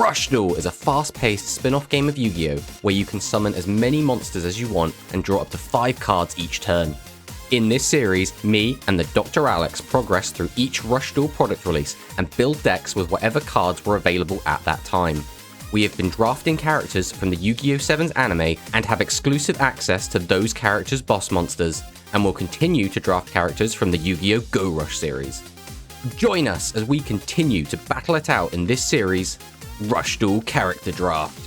Rush Duel is a fast-paced spin-off game of Yu-Gi-Oh! Where you can summon as many monsters as you want and draw up to 5 cards each turn. In this series, me and the TheDrAlex progress through each Rush Duel product release and build decks with whatever cards were available at that time. We have been drafting characters from the Yu-Gi-Oh! 7's anime and have exclusive access to those characters' boss monsters, and will continue to draft characters from the Yu-Gi-Oh! Go Rush series. Join us as we continue to battle it out in this series, Rush Duel Character Draft.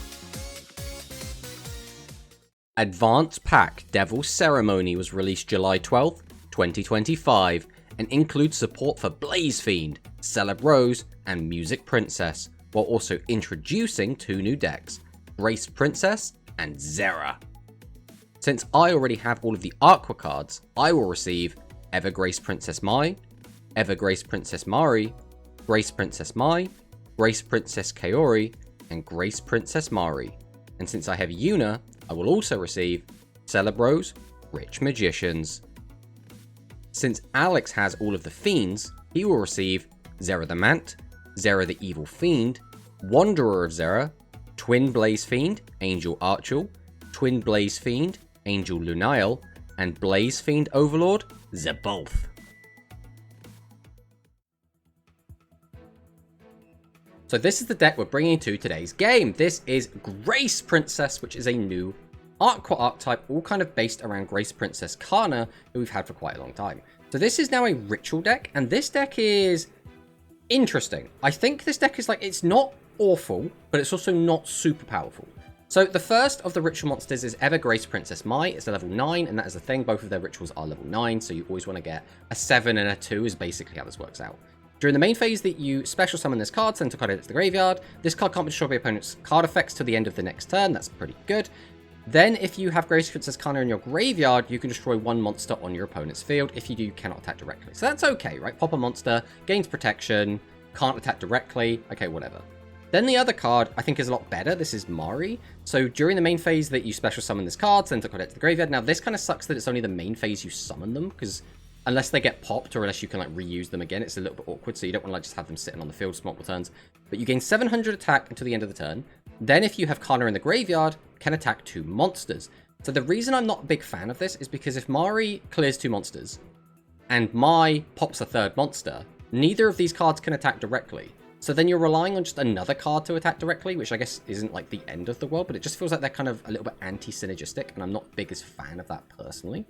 Advance Pack Devil's Ceremony was released July 12th, 2025, and includes support for Blaze Fiend, Celeb Rose, and Music Princess, while also introducing 2 new decks, Grace Princess and Zera. Since I already have all of the Aqua cards, I will receive Ever Grace Princess Mai, Ever Grace Princess Mari, Grace Princess Mai, Grace Princess Kaori, and Grace Princess Mari. And since I have Yuna, I will also receive Celeb Rose, Rich Magicians. Since Alex has all of the Fiends, he will receive Zera the Mant, Zera the Evil Fiend, Wanderer of Zera, Twin Blaze Fiend, Angel Archel, Twin Blaze Fiend, Angel Lunail, and Blaze Fiend Overlord, Zeboth. So this is the deck we're bringing to today's game. This is Grace Princess, which is a new Aqua archetype, all kind of based around Grace Princess Kana, who we've had for quite a long time. So this is now a ritual deck, and this deck is interesting. I think this deck is like, it's not awful, but it's also not super powerful. So the first of the ritual monsters is Ever Grace Princess Mai. It's a level 9, and that is the thing. Both of their rituals are level 9, so you always want to get a 7 and a 2 is basically how this works out. During the main phase that you special summon this card, send a card into the graveyard. This card can't be destroyed by your opponent's card effects till the end of the next turn. That's pretty good. Then, if you have Grace Princess Kana in your graveyard, you can destroy 1 monster on your opponent's field. If you do, you cannot attack directly. So that's okay, right? Pop a monster, gains protection, can't attack directly. Okay, whatever. Then the other card, I think, is a lot better. This is Mari. So during the main phase that you special summon this card, send a card into the graveyard. Now, this kind of sucks that it's only the main phase you summon them, because unless they get popped or unless you can like reuse them again, it's a little bit awkward. So you don't want to like just have them sitting on the field for multiple turns. But you gain 700 attack until the end of the turn. Then if you have Kana in the graveyard, can attack 2 monsters. So the reason I'm not a big fan of this is because if Mari clears 2 monsters and Mai pops a 3rd monster, neither of these cards can attack directly. So then you're relying on just another card to attack directly, which I guess isn't like the end of the world, but it just feels like they're kind of a little bit anti-synergistic, and I'm not the biggest fan of that personally.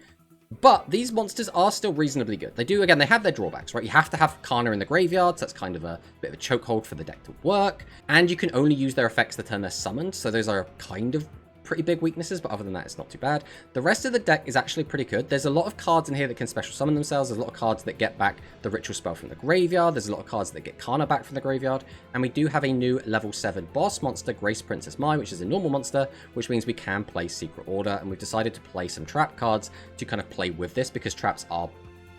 But these monsters are still reasonably good. They do, again, they have their drawbacks, right? You have to have Kana in the graveyard, so that's kind of a bit of a chokehold for the deck to work. And you can only use their effects the turn they're summoned, so those are kind of pretty big weaknesses, but other than that, it's not too bad. The rest of the deck is actually pretty good. There's a lot of cards in here that can special summon themselves. There's a lot of cards that get back the ritual spell from the graveyard. There's a lot of cards that get Kana back from the graveyard. And we do have a new level 7 boss monster, Grace Princess Mai, which is a normal monster, which means we can play Secret Order. And we've decided to play some trap cards to kind of play with this, because traps are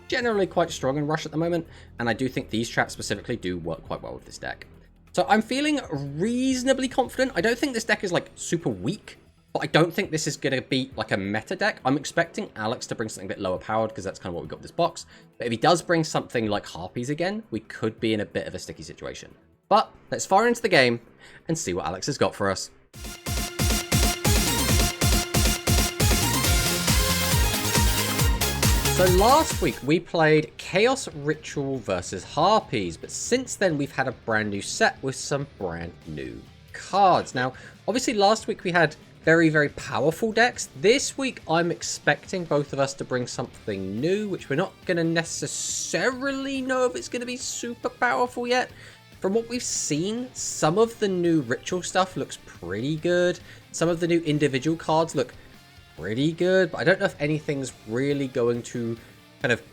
generally quite strong in Rush at the moment. And I do think these traps specifically do work quite well with this deck. So I'm feeling reasonably confident. I don't think this deck is like super weak, but I don't think this is going to be like a meta deck. I'm expecting Alex to bring something a bit lower powered, because that's kind of what we got with this box. But if he does bring something like Harpies again, we could be in a bit of a sticky situation. But let's fire into the game and see what Alex has got for us. So last week we played Chaos Ritual versus Harpies, but since then we've had a brand new set with some brand new cards. Now, obviously last week we had very, very powerful decks. This week, I'm expecting both of us to bring something new, which we're not going to necessarily know if it's going to be super powerful yet. From what we've seen, some of the new ritual stuff looks pretty good. Some of the new individual cards look pretty good, but I don't know if anything's really going to kind of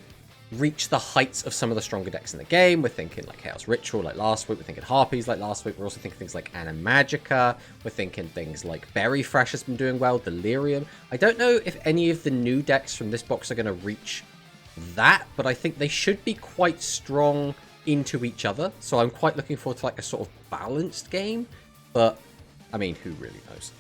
reach the heights of some of the stronger decks in the game. We're thinking like Chaos Ritual like last week. We're thinking Harpies like last week. We're also thinking things like Animagica. We're thinking things like Berry Fresh has been doing well. Delirium. I don't know if any of the new decks from this box are going to reach that, but I think they should be quite strong into each other. So I'm quite looking forward to like a sort of balanced game, but I mean, who really knows?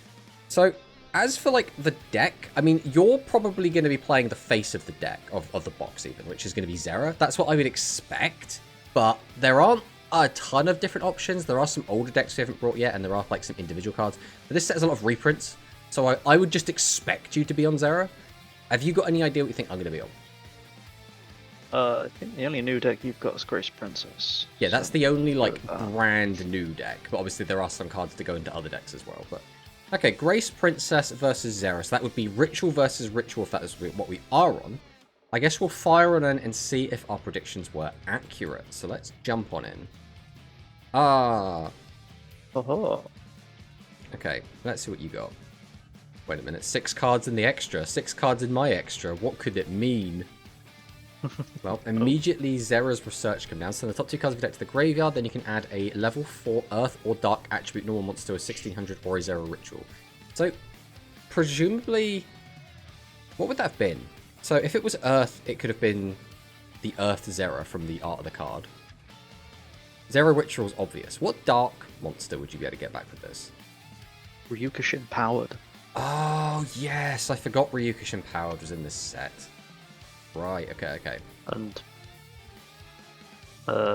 So as for like the deck, I mean, you're probably going to be playing the face of the deck, of the box even, which is going to be Zera. That's what I would expect, but there aren't a ton of different options. There are some older decks we haven't brought yet, and there are like some individual cards. But this set has a lot of reprints, so I would just expect you to be on Zera. Have you got any idea what you think I'm going to be on? I think the only new deck you've got is Grace Princess. Yeah, that's the only like brand new deck. But obviously there are some cards to go into other decks as well. But okay, Grace Princess versus Zera. So that would be Ritual versus Ritual if that is what we are on. I guess we'll fire on in and see if our predictions were accurate. So let's jump on in. Oh. Okay, let's see what you got. Wait a minute, 6 cards in the extra, 6 cards in my extra. What could it mean? Well, immediately Zera's Research come down. So the top 2 cards of your deck to the graveyard, then you can add a level 4 Earth or Dark attribute normal monster to a 1600 or a Zera Ritual. So, presumably, what would that have been? So if it was Earth, it could have been the Earth Zera from the art of the card. Zera Ritual is obvious. What Dark monster would you be able to get back with this? Ryukushin Powered. Oh, yes, I forgot Ryukushin Powered was in this set. Right, okay. And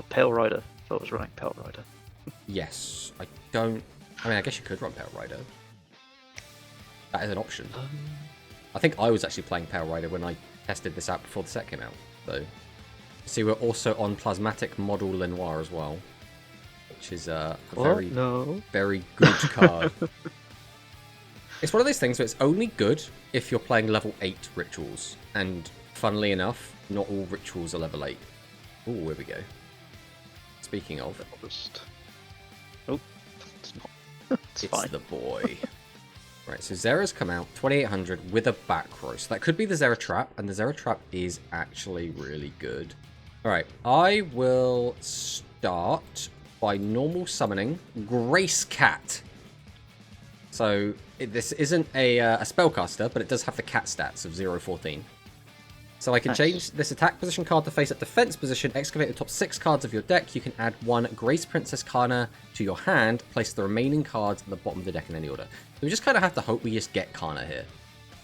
Pale Rider. I thought it was running Pale Rider. Yes, I guess you could run Pale Rider. That is an option. I think I was actually playing Pale Rider when I tested this out before the set came out. So, see, we're also on Plasmatic Model Lenoir as well, which is a very good card. It's one of those things where it's only good if you're playing level 8 rituals, and funnily enough, not all rituals are level 8. Oh, here we go. Speaking of... Oh, it's not. It's fine. The boy. Right, so Zera's come out, 2800 with a back row. So that could be the Zera Trap, and the Zera Trap is actually really good. Alright, I will start by normal summoning Grace Cat. So, this isn't a spellcaster, but it does have the cat stats of 0-14. So I can change this attack position card to face at defense position, excavate the top 6 cards of your deck. You can add 1 Grace Princess Kana to your hand, place the remaining cards at the bottom of the deck in any order. So we just kind of have to hope we just get Kana here.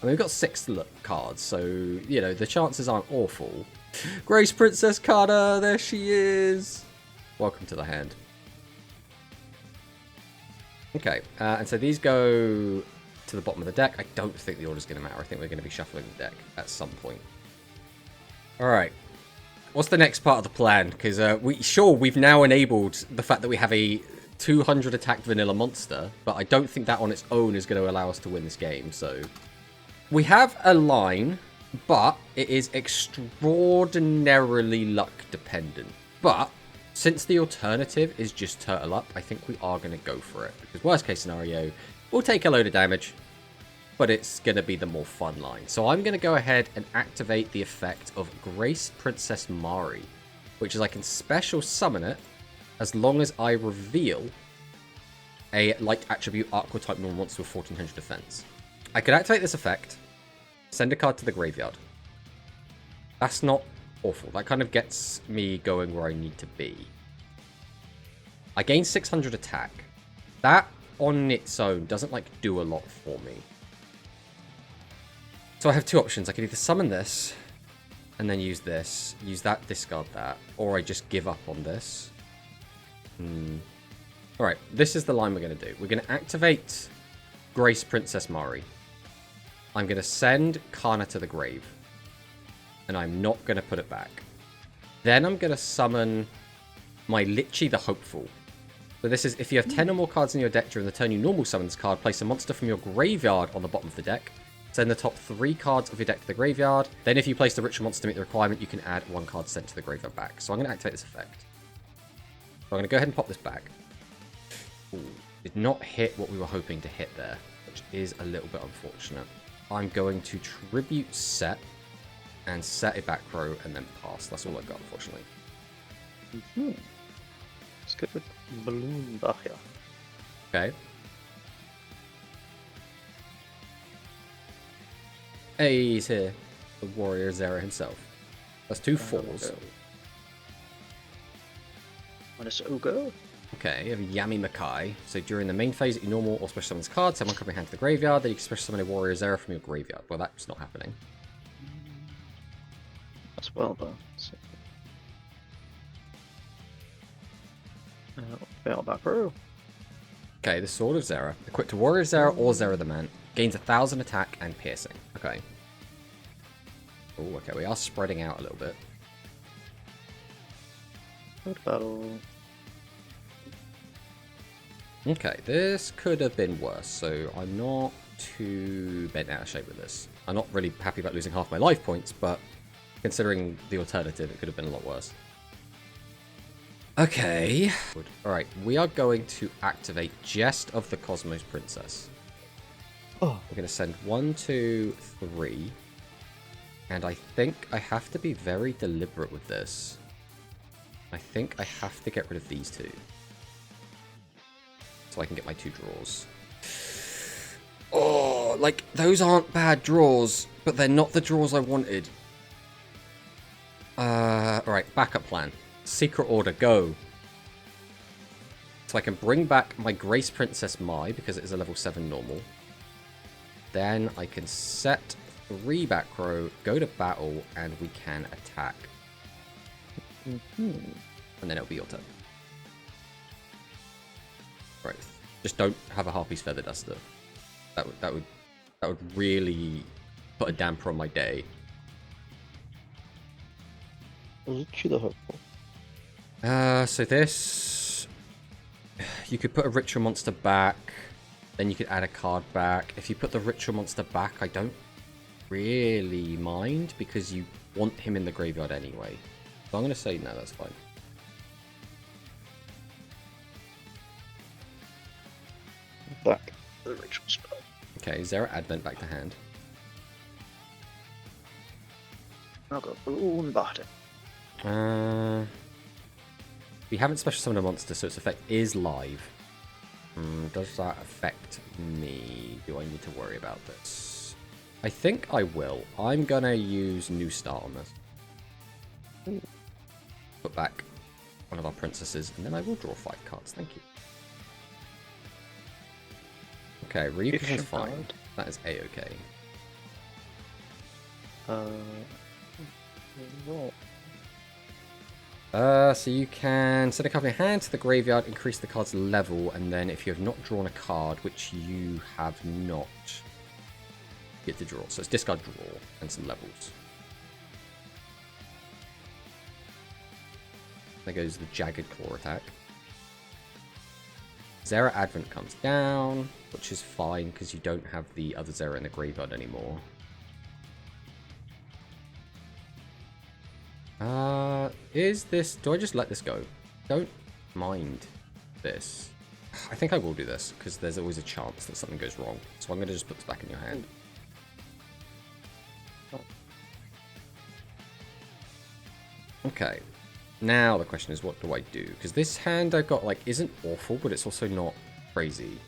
I mean, we've got 6 cards, so, you know, the chances aren't awful. Grace Princess Kana, there she is! Welcome to the hand. Okay, and so these go to the bottom of the deck. I don't think the order's going to matter. I think we're going to be shuffling the deck at some point. Alright, what's the next part of the plan? Because we've now enabled the fact that we have a 200 attack vanilla monster, but I don't think that on its own is going to allow us to win this game, so... We have a line, but it is extraordinarily luck dependent. But, since the alternative is just turtle up, I think we are going to go for it. Because worst case scenario, we'll take a load of damage, but it's going to be the more fun line. So I'm going to go ahead and activate the effect of Grace Princess Mari, which is I can special summon it as long as I reveal a light attribute Aqua type normal monster with 1400 defense. I could activate this effect, send a card to the graveyard. That's not awful. That kind of gets me going where I need to be. I gain 600 attack. That on its own doesn't like do a lot for me. So I have 2 options. I can either summon this and then use this, use that, discard that, or I just give up on this. Alright, this is the line we're going to do. We're going to activate Grace Princess Mari. I'm going to send Kana to the grave. And I'm not going to put it back. Then I'm going to summon my Lichy the Hopeful. So this is, if you have 10 or more cards in your deck during the turn you normal summon this card, place a monster from your graveyard on the bottom of the deck. Send the top 3 cards of your deck to the graveyard. Then if you place the ritual monster to meet the requirement, you can add 1 card sent to the graveyard back. So I'm going to activate this effect. So I'm going to go ahead and pop this back. Ooh, did not hit what we were hoping to hit there, which is a little bit unfortunate. I'm going to tribute set and set a back row and then pass. That's all I've got, unfortunately. It's good with Balloon Bachia. Okay. Hey, he's here. The Warrior Zera himself. That's 2 4s. Minus Ogre. Okay, you have Yami Makai. So during the main phase, your normal or special summons card, summon card from your hand to the graveyard, then you can special summon a Warrior Zera from your graveyard. Well, that's not happening. That's well done. So... Fail back row. Okay, the Sword of Zera. Equipped to Warrior Zera or Zera the Man. Gains 1000 attack and piercing. Okay. Oh, okay, we are spreading out a little bit. Good battle. Okay, this could have been worse, so I'm not too bent out of shape with this. I'm not really happy about losing half my life points, but considering the alternative, it could have been a lot worse. Okay. Alright, we are going to activate Jest of the Cosmos Princess. Oh. We're going to send 1, 2, 3. And I think I have to be very deliberate with this. I think I have to get rid of these two. So I can get my 2 draws. Oh, like, those aren't bad draws, but they're not the draws I wanted. Alright, backup plan. Secret order, go. So I can bring back my Grace Princess Mai, because it is a level 7 normal. Then I can set 3 back row, go to battle, and we can attack. And then it'll be your turn. Right. Just don't have a Harpy's Feather Duster. That would really put a damper on my day. Literally hopeful. So this, you could put a ritual monster back, then you could add a card back. If you put the ritual monster back, I don't really mind because you want him in the graveyard anyway. So I'm going to say no, that's fine. Back the ritual spell. Okay, Zera Advent back to hand. I'll go Balloon Bottom. We haven't special summoned a monster, so its effect is live. Does that affect me? Do I need to worry about this? I think I will. I'm gonna use New Start on this. Put back one of our princesses, and then I will draw 5 cards. Thank you. Okay, reposition's fine. That is A-okay. So you can send a card from your hand to the graveyard, increase the card's level, and then if you have not drawn a card, which you have not, you get to draw. So it's discard, draw, and some levels. There goes the Jagged Claw attack. Zera Advent comes down, which is fine because you don't have the other Zera in the graveyard anymore. Is this... Do I just let this go? Don't mind this. I think I will do this because there's always a chance that something goes wrong. So I'm going to just put this back in your hand. Okay. Now the question is, what do I do? Because this hand I've got, like, isn't awful, but it's also not crazy.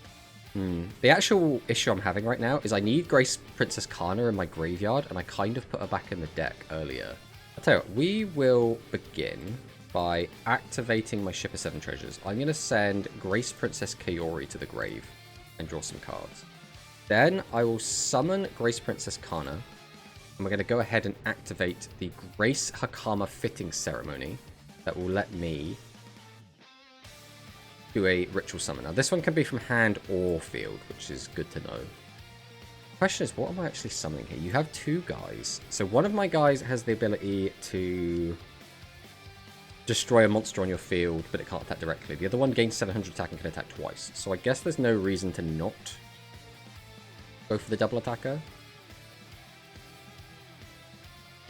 The actual issue I'm having right now is I need Grace Princess Kana in my graveyard, and I kind of put her back in the deck earlier. I'll tell you what, we will begin by activating my Ship of 7 Treasures. I'm going to send Grace Princess Kaori to the grave and draw some cards. Then I will summon Grace Princess Kana, and we're going to go ahead and activate the Grace Hakama Fitting Ceremony that will let me do a ritual summon. Now this one can be from hand or field, which is good to know. The question is, what am I actually summoning here? You have 2 guys. So one of my guys has the ability to destroy a monster on your field, but it can't attack directly. The other one gains 700 attack and can attack twice. So I guess there's no reason to not go for the double attacker.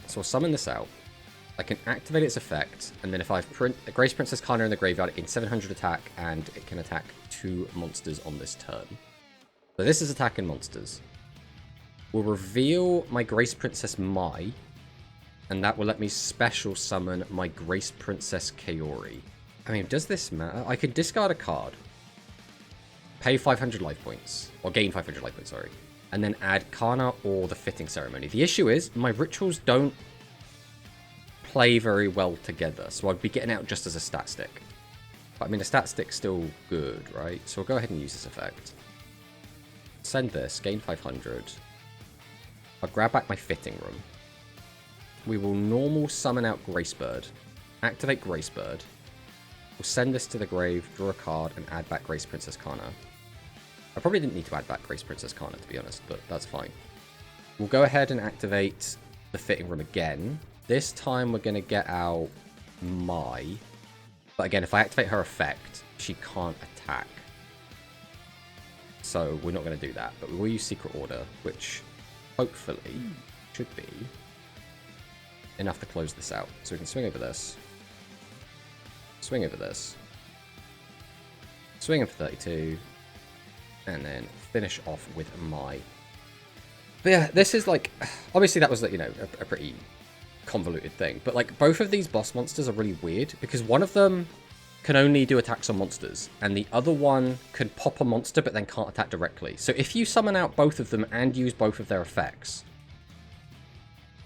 So I'll summon this out. I can activate its effect, and then if I have Grace Princess Kana in the graveyard, it gains 700 attack, and it can attack 2 monsters on this turn. So this is attacking monsters. We'll reveal my Grace Princess Mai, and that will let me special summon my Grace Princess Kaori. I mean, does this matter? I can discard a card, pay 500 life points, or gain 500 life points, sorry, and then add Kana or the Fitting Ceremony. The issue is, my rituals don't play very well together, so I'd be getting out just as a stat stick. But I mean, a stat stick's still good, right? So we'll go ahead and use this effect. Send this, gain 500. I'll grab back my Fitting Room. We will normal summon out Gracebird. Activate Gracebird. We'll send this to the grave, draw a card, and add back Grace Princess Kana. I probably didn't need to add back Grace Princess Kana, to be honest, but that's fine. We'll go ahead and activate the fitting room again. This time we're going to get out Mai. But again, if I activate her effect, she can't attack. So we're not going to do that. But we will use Secret Order, which hopefully should be enough to close this out. So we can swing over this. Swing over this. Swing in for 32. And then finish off with Mai. But yeah, this is like... Obviously that was, you know, a pretty convoluted thing. But like both of these boss monsters are really weird. Because one of them can only do attacks on monsters. And the other one can pop a monster but then can't attack directly. So if you summon out both of them and use both of their effects,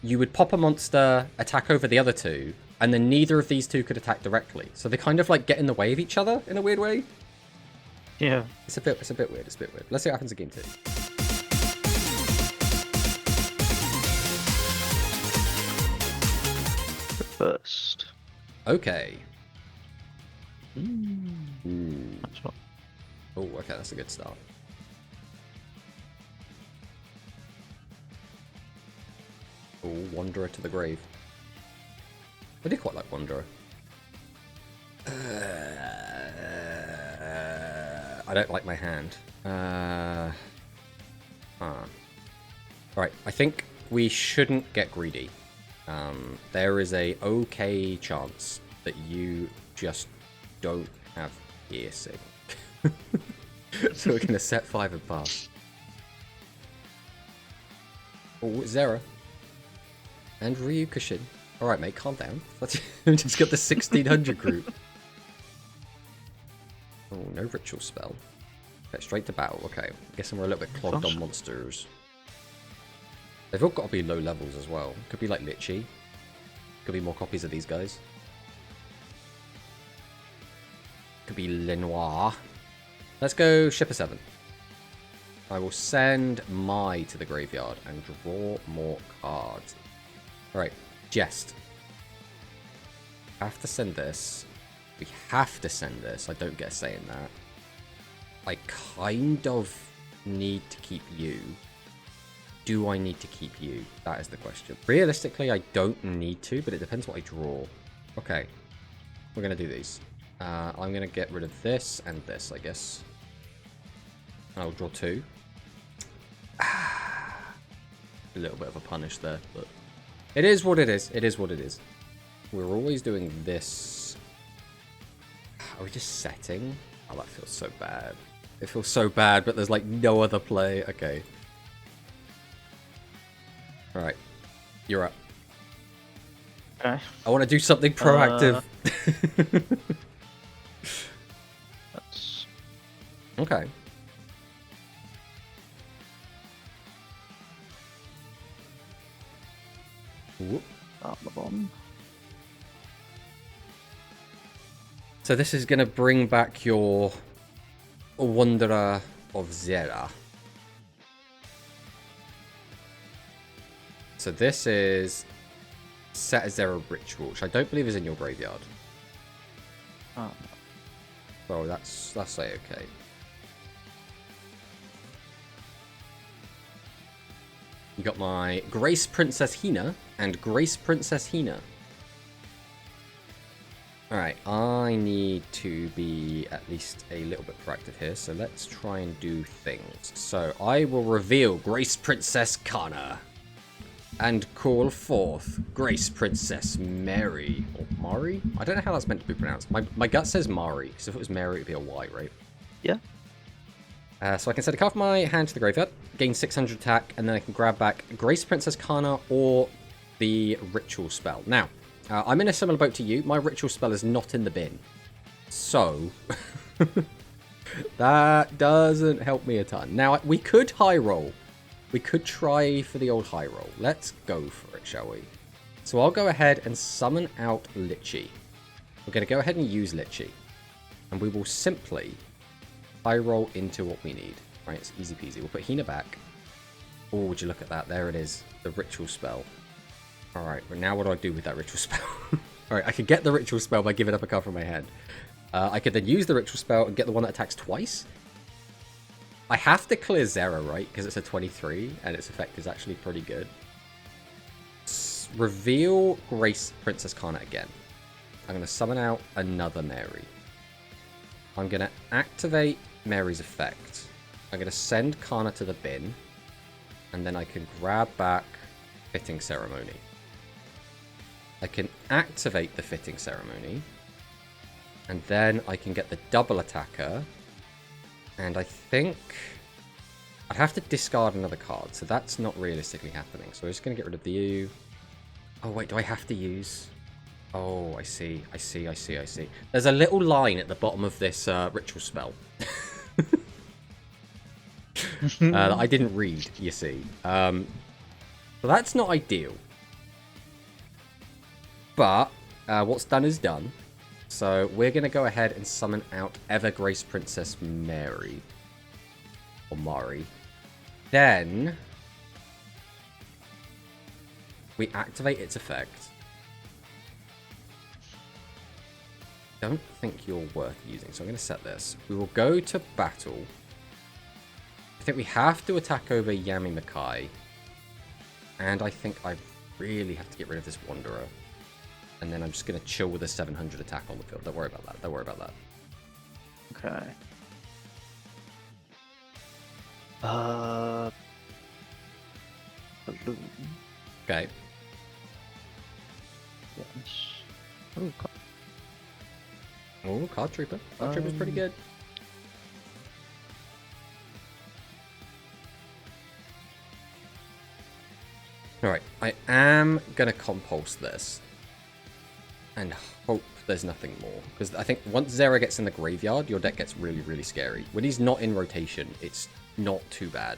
you would pop a monster, attack over the other two, and then neither of these two could attack directly. So they kind of like get in the way of each other in a weird way. Yeah. It's a bit weird. It's a bit weird. Let's see what happens in game 2. First. Okay. That's what. Oh, okay, that's a good start. Oh, Wanderer to the grave. I do quite like Wanderer. I don't like my hand. Alright, I think we shouldn't get greedy. There is a okay chance that you just don't have piercing. So we're going to set 5 and pass. Oh, Zera. And Ryu Kushin. Alright, mate, calm down. We just got the 1600 group. Oh, no ritual spell. Okay, straight to battle. Okay, guessing we're a little bit clogged on monsters. They've all got to be low levels as well. Could be like Litchi. Could be more copies of these guys. Could be Lenoir. Let's go ship a 7. I will send Mai to the graveyard and draw more cards. Alright, Jest. Have to send this. We have to send this. I don't get a say in that. I kind of need to keep you. Do I need to keep you? That is the question. Realistically, I don't need to, but it depends what I draw. Okay. We're going to do these. I'm going to get rid of this and this, I guess. I'll draw 2. A little bit of a punish there, but it is what it is. It is what it is. We're always doing this. Are we just setting? Oh, that feels so bad. It feels so bad, but there's like no other play. Okay. Alright. You're up. Okay. I want to do something proactive. That's... Okay. Whoop. Start the bomb. So this is going to bring back your Wanderer of Zera. So this is set as Zera Ritual, which I don't believe is in your graveyard. Oh. So that's okay. You got my Grace Princess Hina and Grace Princess Hina. Alright, I need to be at least a little bit proactive here, so let's try and do things. So I will reveal Grace Princess Kana and call forth Grace Princess Mary. Or Mari? I don't know how that's meant to be pronounced. My gut says Mari, because if it was Mary, it'd be a Y, right? Yeah. So I can send a card from my hand to the graveyard, gain 600 attack, and then I can grab back Grace Princess Kana or the Ritual spell. Now, I'm in a similar boat to you. My Ritual spell is not in the bin. So, that doesn't help me a ton. Now, we could high roll. We could try for the old high roll. Let's go for it, shall we? So I'll go ahead and summon out Litchi. We're going to go ahead and use Litchi. And we will simply high roll into what we need. Right, it's easy peasy. We'll put Hina back. Oh, would you look at that? There it is. The Ritual spell. Alright, but now what do I do with that Ritual spell? Alright, I can get the Ritual spell by giving up a card from my hand. I could then use the ritual spell and get the one that attacks twice. I have to clear Zera, right? Because it's a 23, and its effect is actually pretty good. Reveal Grace Princess Kana again. I'm going to summon out another Mary. I'm going to activate Mary's effect. I'm going to send Kana to the bin. And then I can grab back Fitting Ceremony. I can activate the Fitting Ceremony. And then I can get the double attacker. And I think I'd have to discard another card. So that's not realistically happening. So we're just going to get rid of the U. Oh, wait, do I have to use... Oh, I see. There's a little line at the bottom of this ritual spell. That I didn't read, you see. But that's not ideal. But what's done is done. So we're going to go ahead and summon out Evergrace Princess Mary. Or Mari. Then we activate its effect. Don't think you're worth using, so I'm going to set this. We will go to battle. I think we have to attack over Yami Makai. And I think I really have to get rid of this Wanderer. And then I'm just going to chill with a 700 attack on the field. Don't worry about that. Don't worry about that. Okay. Balloon. Okay. Yes. Oh, Oh, Card Trooper. Card Trooper's pretty good. Alright, I am going to compulse this. And hope there's nothing more. Because I think once Zera gets in the graveyard, your deck gets really, really scary. When he's not in rotation, it's not too bad.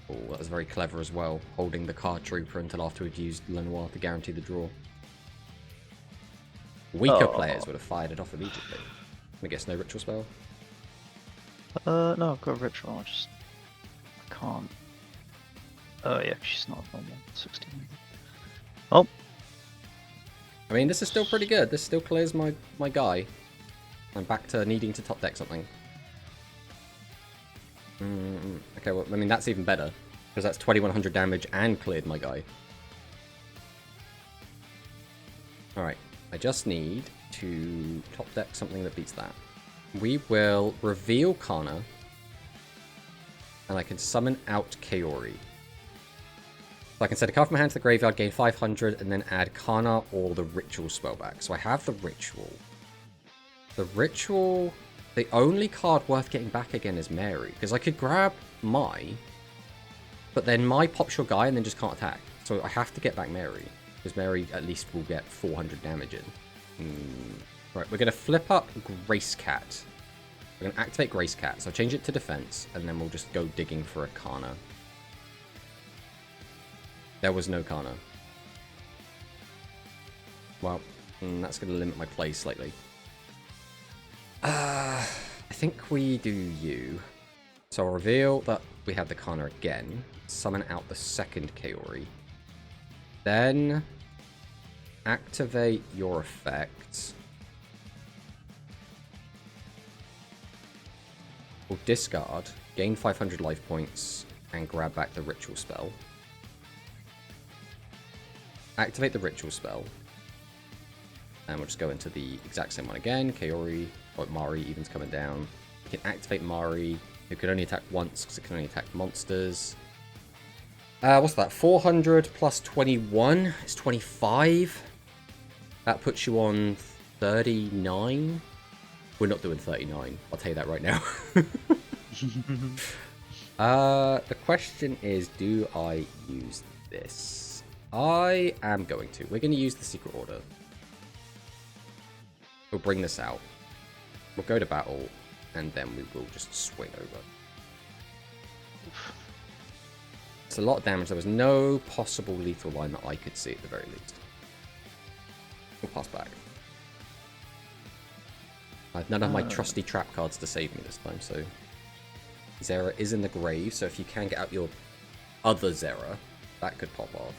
Oh, that was very clever as well. Holding the Card Trooper until after we'd used Lenoir to guarantee the draw. Weaker players would have fired it off immediately. I guess no ritual spell. No, I've got a ritual. I can't. Oh yeah, she's not normal. 16. Oh. I mean, this is still pretty good. This still clears my guy. I'm back to needing to top deck something. Okay, well, I mean, that's even better. Because that's 2100 damage and cleared my guy. Alright. I just need to top deck something that beats that. We will reveal Kana. And I can summon out Kaori. So I can send a card from my hand to the graveyard, gain 500, and then add Kana or the ritual spell back. So I have the ritual. The ritual... The only card worth getting back again is Mary. Because I could grab Mai, but then Mai pops your guy and then just can't attack. So I have to get back Mary. Because Mary at least will get 400 damage in. Right, we're going to flip up Grace Cat. We're going to activate Grace Cat. So change it to defense, and then we'll just go digging for a Kana. There was no Kana. Well, that's going to limit my play slightly. I think we do you. So I'll reveal that we have the Kana again. Summon out the second Kaori. Then activate your effects. We'll discard, gain 500 life points, and grab back the ritual spell. Activate the ritual spell. And we'll just go into the exact same one again. Kaori, or Mari, even's coming down. We can activate Mari, who can only attack once because it can only attack monsters. What's that? 400 plus 21 is 25. That puts you on 39. We're not doing 39. I'll tell you that right now. The question is, do I use this? I am going to. We're going to use the Secret Order. We'll bring this out. We'll go to battle, and then we will just swing over. It's a lot of damage. There was no possible lethal line that I could see at the very least. We'll pass back. I have none of my trusty trap cards to save me this time, so... Zera is in the grave, so if you can get out your other Zera, that could pop off.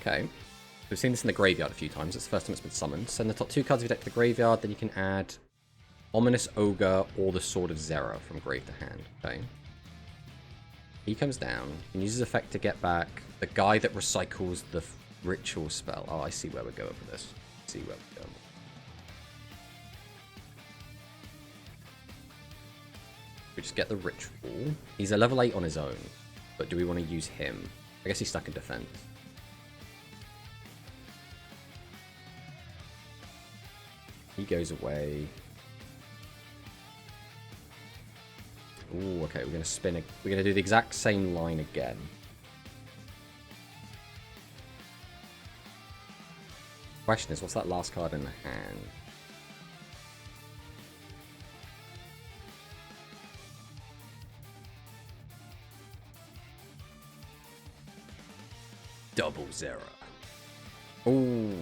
Okay. We've seen this in the graveyard a few times. It's the first time it's been summoned. Send the top 2 cards of your deck to the graveyard, then you can add Ominous Ogre or the Sword of Zera from grave to hand. Okay. He comes down. He can use his effect to get back the guy that recycles the ritual spell. Oh, I see where we're going with this. I see where we're going. We just get the ritual. He's a level 8 on his own, but do we want to use him? I guess he's stuck in defense. He goes away. Ooh, okay, we're gonna spin it. We're gonna do the exact same line again. Question is, what's that last card in the hand? Double Zera. Ooh.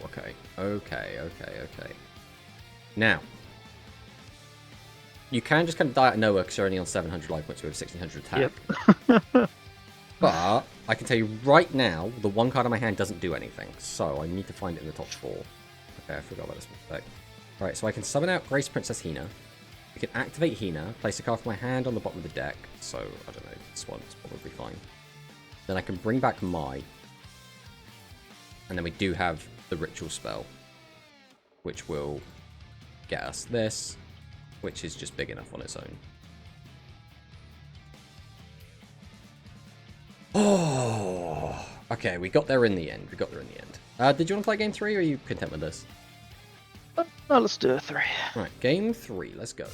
Okay. Now, you can just kind of die out of nowhere because you're only on 700 life points with 1600 attack. Yep. But I can tell you right now, the one card in my hand doesn't do anything, so I need to find it in the top 4. Okay, I forgot about this mistake. Alright, so I can summon out Grace Princess Hina. I can activate Hina, place a card from my hand on the bottom of the deck, so I don't know, this one's probably fine. Then I can bring back Mai. And then we do have the ritual spell, which will get us this, which is just big enough on its own. Oh, okay, we got there in the end. Did you want to play game 3, or are you content with this? No, let's do a 3. Right, game 3, let's go.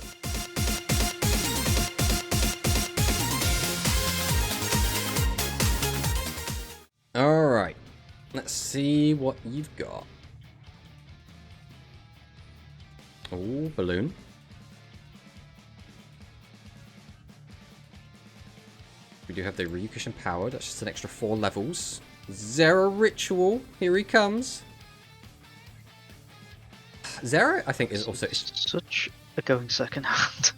Alright, let's see what you've got. Oh, balloon. We do have the Ryukushin Power, that's just an extra 4 levels. Zera Ritual, here he comes. Zera, I think, is also... Such a going second hand.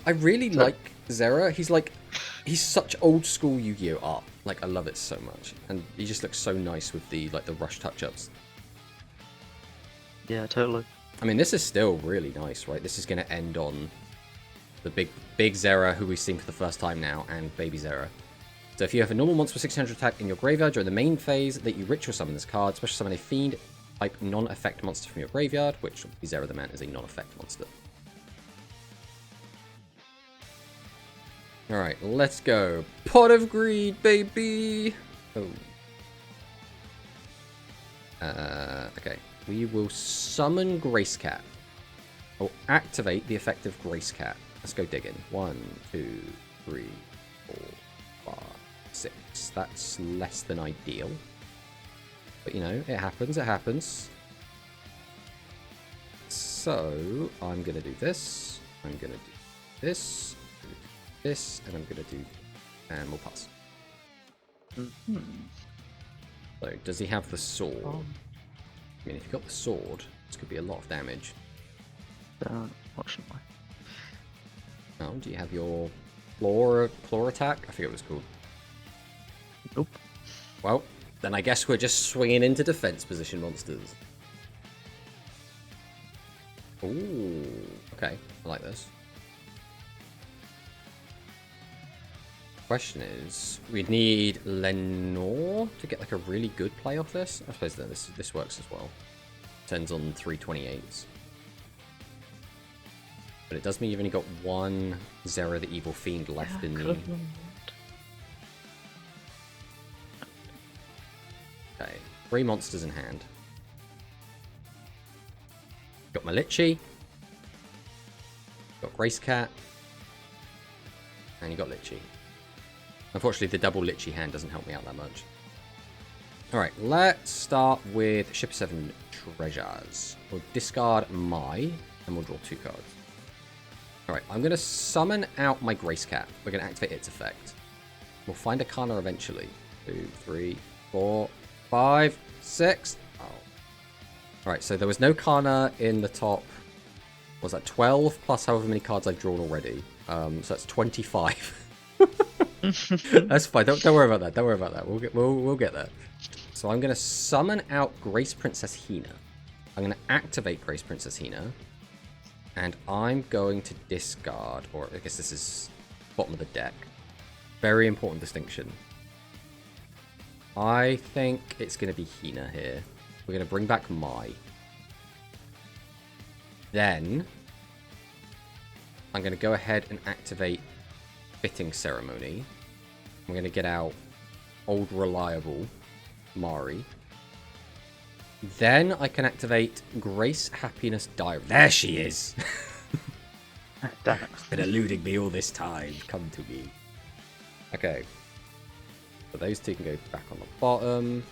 I really like Zera. He's such old school Yu-Gi-Oh art. Like, I love it so much. And he just looks so nice with the, like, the rush touch-ups. Yeah, totally. I mean, this is still really nice, right? This is going to end on the big Zera, who we've seen for the first time now, and baby Zera. So if you have a normal monster with 600 attack in your graveyard during the main phase, that you ritual summon this card, special summon a fiend type non-effect monster from your graveyard, which Zera the Man is a non-effect monster. Alright, let's go. Pot of Greed, baby! Oh. Okay. We will summon Grace Cat. Or activate the effect of Grace Cat. Let's go digging. 1, 2, 3, 4, 5, 6. That's less than ideal. But you know, it happens. So, I'm gonna do this. I'm gonna do this. This, and I'm gonna do, and we'll pass. Mm-hmm. So, does he have the sword? I mean, if you've got the sword, this could be a lot of damage. Unfortunately. Oh, do you have your claw attack? I forget what it's called. Nope. Well, then I guess we're just swinging into defense position monsters. Ooh, okay, I like this. Question is, we'd need Lenore to get like a really good play off this. I suppose that this works as well. Turns on 328s. But it does mean you've only got one Zera the Evil Fiend left in the... Okay, 3 monsters in hand. Got my Litchi. Got Grace Cat. And you got Litchi. Unfortunately, the double Litchi hand doesn't help me out that much. Alright, let's start with Ship 7 Treasures. We'll discard Mai, and we'll draw 2 cards. Alright, I'm going to summon out my Grace Cat. We're going to activate its effect. We'll find a Kana eventually. 2, 3, 4, 5, 6. Oh. Alright, so there was no Kana in the top... What was that 12? Plus however many cards I've drawn already. So that's 25. That's fine. Don't worry about that. Don't worry about that. We'll get there. So I'm gonna summon out Grace Princess Hina. I'm gonna activate Grace Princess Hina, and I'm going to discard, or I guess this is bottom of the deck. Very important distinction. I think it's gonna be Hina here. We're gonna bring back Mai. Then I'm gonna go ahead and activate Fitting Ceremony. I'm going to get out Old Reliable Mari. Then I can activate Grace Happiness Diary. There she is! Damn it. Been eluding me all this time. Come to me. Okay. So those two can go back on the bottom.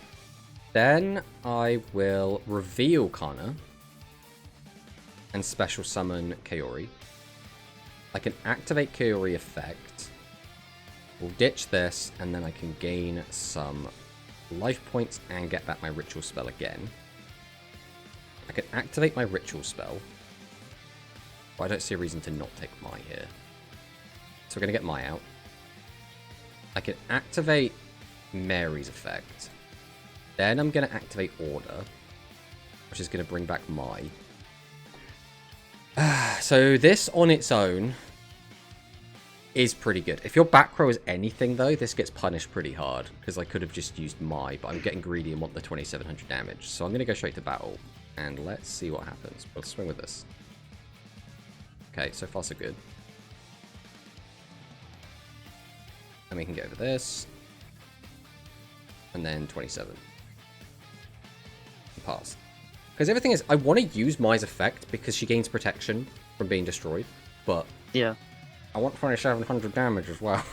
Then I will reveal Kana and special summon Kaori. I can activate Kaori effect. We'll ditch this, and then I can gain some life points and get back my ritual spell again. I can activate my ritual spell, but I don't see a reason to not take Mai here. So we're going to get Mai out. I can activate Mary's effect. Then I'm going to activate Order, which is going to bring back Mai. So this on its own is pretty good. If your back row is anything, though, this gets punished pretty hard, because I could have just used Mai, but I'm getting greedy and want the 2700 damage. So I'm going to go straight to battle, and let's see what happens. We'll swing with this. Okay, so far so good. And we can get over this. And then 27. Pass. Because everything is, I want to use Mai's effect, because she gains protection from being destroyed, but... Yeah. I want 2700 damage as well.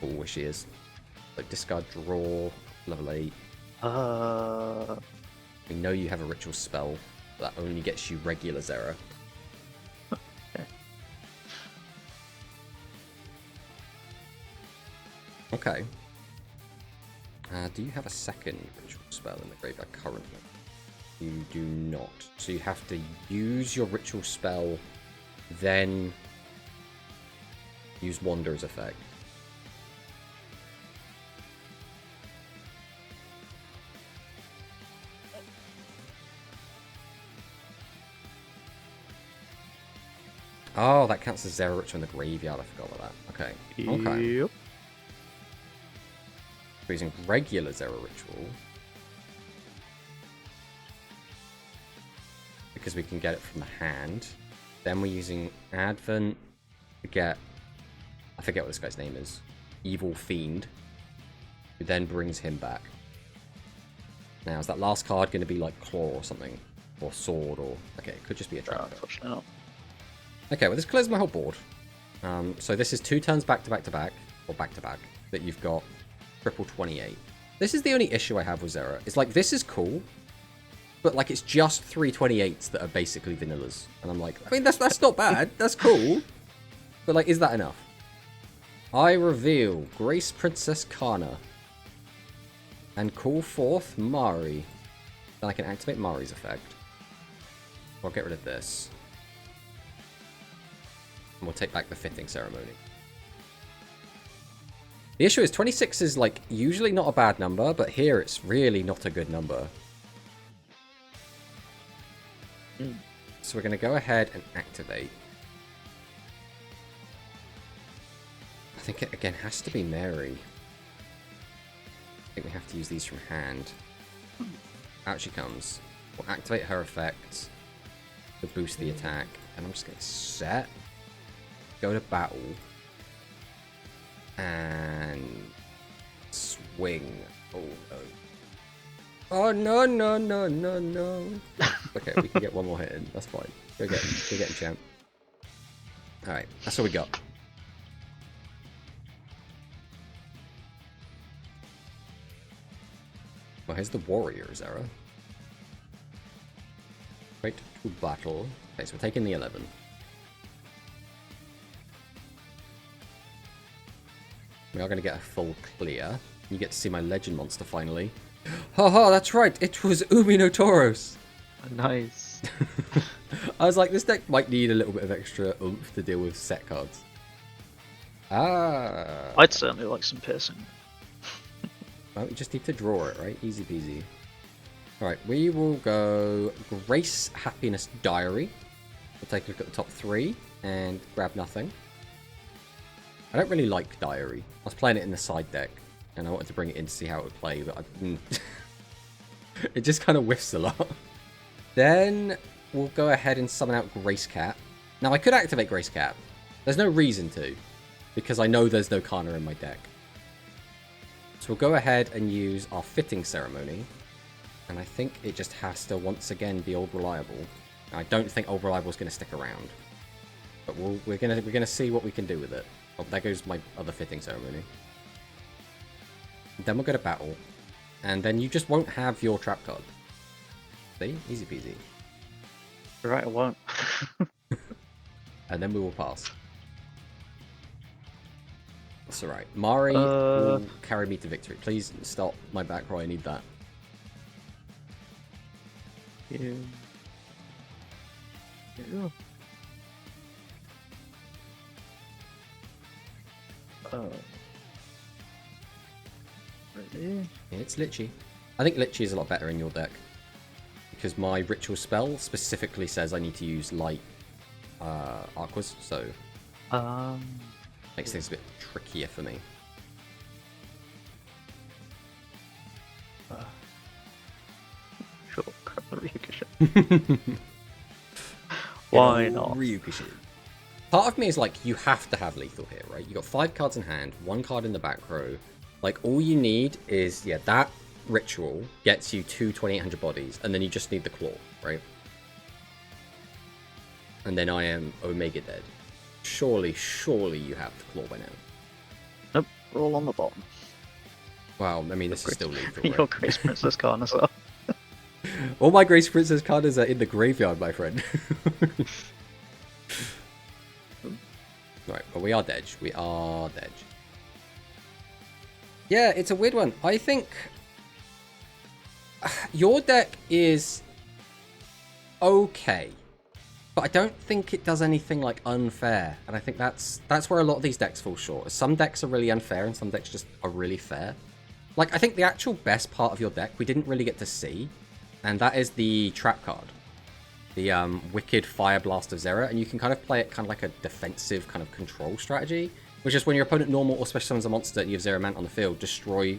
Oh, where she is. Like, discard, draw, level 8. We know you have a ritual spell that only gets you regular Zera. Okay. Do you have a second ritual spell in the graveyard currently? You do not. So you have to use your ritual spell, then use Wander's effect. Oh, that counts as Zera Ritual in the graveyard. I forgot about that. Okay. Okay. Yep. We're using regular Zera Ritual. Because we can get it from the hand. Then we're using Advent to get... I forget what this guy's name is. Evil Fiend. Who then brings him back. Now, is that last card going to be like Claw or something? Or Sword or... Okay, it could just be a trap. Unfortunately not. Okay, well this clears my whole board. So this is 2 turns back to back to back, or back to back, that you've got triple 28. This is the only issue I have with Zera. It's like, this is cool, but like it's just 3 28s that are basically vanillas. And I'm like, I mean, that's not bad. That's cool. But like, is that enough? I reveal Grace Princess Kana and call forth Mari. Then I can activate Mari's effect. I'll get rid of this. And we'll take back the Fitting Ceremony. The issue is 26 is like usually not a bad number, but here it's really not a good number. So we're going to go ahead and activate. I think it again has to be Mary. I think we have to use these from hand. Out she comes. We'll activate her effect to boost the attack. And I'm just going to set. Go to battle. And swing. Oh no. Oh no, no, no, no, no. Okay, we can get one more hit in. That's fine. Go get him. Go get him, champ. Alright, that's all we got. Well, here's the warrior, Zera. Right to battle. Okay, so we're taking the 11. We are going to get a full clear. You get to see my legend monster finally. Haha, that's right. It was Tomatosaurs. Nice. I was like, this deck might need a little bit of extra oomph to deal with set cards. Ah. I'd certainly like some piercing. Well, we just need to draw it, right? Easy peasy. Alright, we will go Grace, Happiness, Diary. We'll take a look at the top 3 and grab nothing. I don't really like Diary. I was playing it in the side deck, and I wanted to bring it in to see how it would play, but it just kind of whiffs a lot. Then we'll go ahead and summon out Grace Cat. Now, I could activate Grace Cat. There's no reason to, because I know there's no Kana in my deck. So we'll go ahead and use our Fitting Ceremony. And I think it just has to, once again, be Old Reliable. I don't think Old Reliable is going to stick around. But we're gonna see what we can do with it. Oh, there goes my other Fitting Ceremony. Then we'll go to battle. And then you just won't have your trap card. See? Easy peasy. You're right, I won't. And then we will pass. That's alright. Mari will carry me to victory. Please stop my back row. I need that. Yeah. Really? Yeah, it's Lichy. I think Lichy is a lot better in your deck. Because my ritual spell specifically says I need to use light Aquas, so makes things a bit trickier for me. Sure, grab the Ryukushin. Why not? Ryukushin. Part of me is like, you have to have lethal here, right? You got 5 cards in hand, 1 card in the back row. Like, all you need is, yeah, that ritual gets you 2 2800 bodies, and then you just need the claw, right? And then I am Omega dead. Surely you have the claw by now. Nope, we're all on the bottom. Well, I mean, this is still lethal, Your right? Grace Princess card as well. All my Grace Princess cards are in the graveyard, my friend. Right, but we are dead. We are dead. Yeah, it's a weird one. I think your deck is okay, but I don't think it does anything like unfair, and I think that's where a lot of these decks fall short. Some decks are really unfair, and some decks just are really fair. Like, I think the actual best part of your deck we didn't really get to see, and that is the trap card, the Wicked Fire Blast of Zera, and you can kind of play it kind of like a defensive kind of control strategy, which is when your opponent normal or special summons a monster and you have Zera Mant on the field, destroy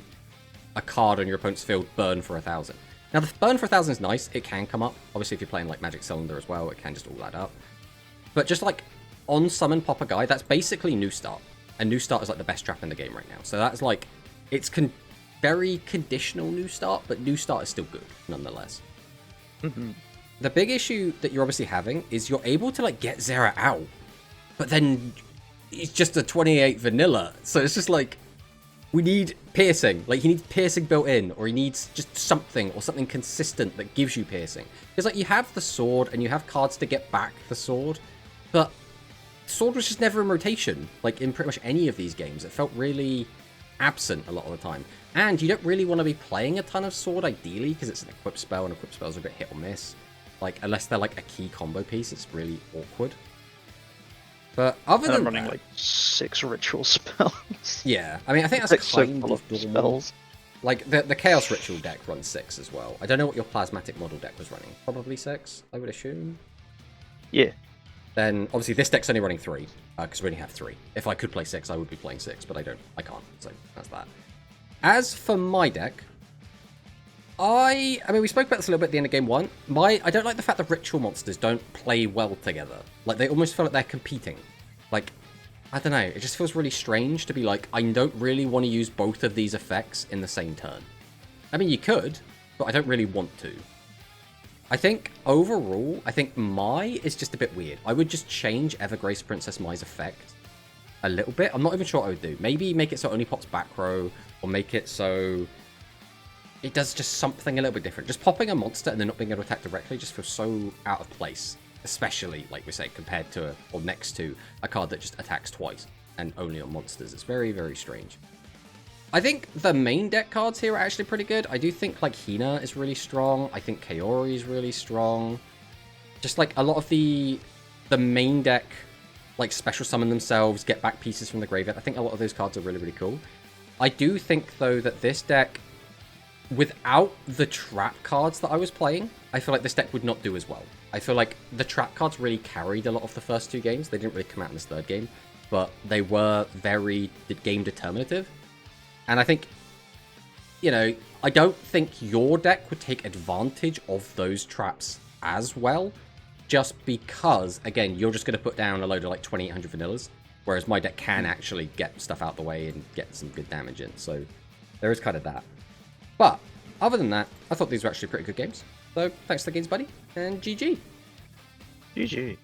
a card on your opponent's field, burn for 1000. Now, the burn for 1000 is nice. It can come up. Obviously, if you're playing like Magic Cylinder as well, it can just all add up. But just like on summon pop a guy, that's basically New Start. And New Start is like the best trap in the game right now. So that's like, it's very conditional New Start, but New Start is still good nonetheless. Mm-hmm. The big issue that you're obviously having is you're able to like get Zera out, but then it's just a 28 vanilla. So it's just like, we need piercing. Like, he needs piercing built in, or he needs just something, or something consistent that gives you piercing. Because like, you have the sword, and you have cards to get back the sword, but sword was just never in rotation. Like, in pretty much any of these games, it felt really absent a lot of the time. And you don't really want to be playing a ton of sword, ideally, because it's an equip spell, and equip spells are a bit hit or miss. Like, unless they're like a key combo piece, it's really awkward. But other than I'm running that, like 6 ritual spells. yeah, I mean, I think that's It's so kind full of of normal. spells. Like, the Chaos Ritual deck runs 6 as well. I don't know what your Plasmatic model deck was running. Probably 6, I would assume. Yeah. Then, obviously, this deck's only running 3, because we only have 3. If I could play 6, I would be playing 6, but I can't, so that's that. As for my deck, I mean, we spoke about this a little bit at the end of game 1. I don't like the fact that ritual monsters don't play well together. Like, they almost feel like they're competing. Like, I don't know, it just feels really strange to be like, I don't really want to use both of these effects in the same turn. I mean, you could, but I don't really want to. I think, overall, I think Mai is just a bit weird. I would just change Evergrace Princess Mai's effect a little bit. I'm not even sure what I would do. Maybe make it so it only pops back row, or make it so it does just something a little bit different. Just popping a monster and then not being able to attack directly just feels so out of place. Especially, like we say, compared to, or next to, a card that just attacks twice and only on monsters. It's very, very strange. I think the main deck cards here are actually pretty good. I do think, like, Hina is really strong. I think Kaori is really strong. Just, like, a lot of the main deck like special summon themselves, get back pieces from the graveyard. I think a lot of those cards are really, really cool. I do think, though, that this deck, without the trap cards that I was playing, I feel like this deck would not do as well. I feel like the trap cards really carried a lot of the first 2 games. They didn't really come out in this 3rd game, but they were very game determinative. And I think, you know, I don't think your deck would take advantage of those traps as well, just because, again, you're just going to put down a load of like 2800 vanillas, whereas my deck can actually get stuff out the way and get some good damage in. So there is kind of that. But other than that, I thought these were actually pretty good games. So thanks to the games, buddy, and GG. GG.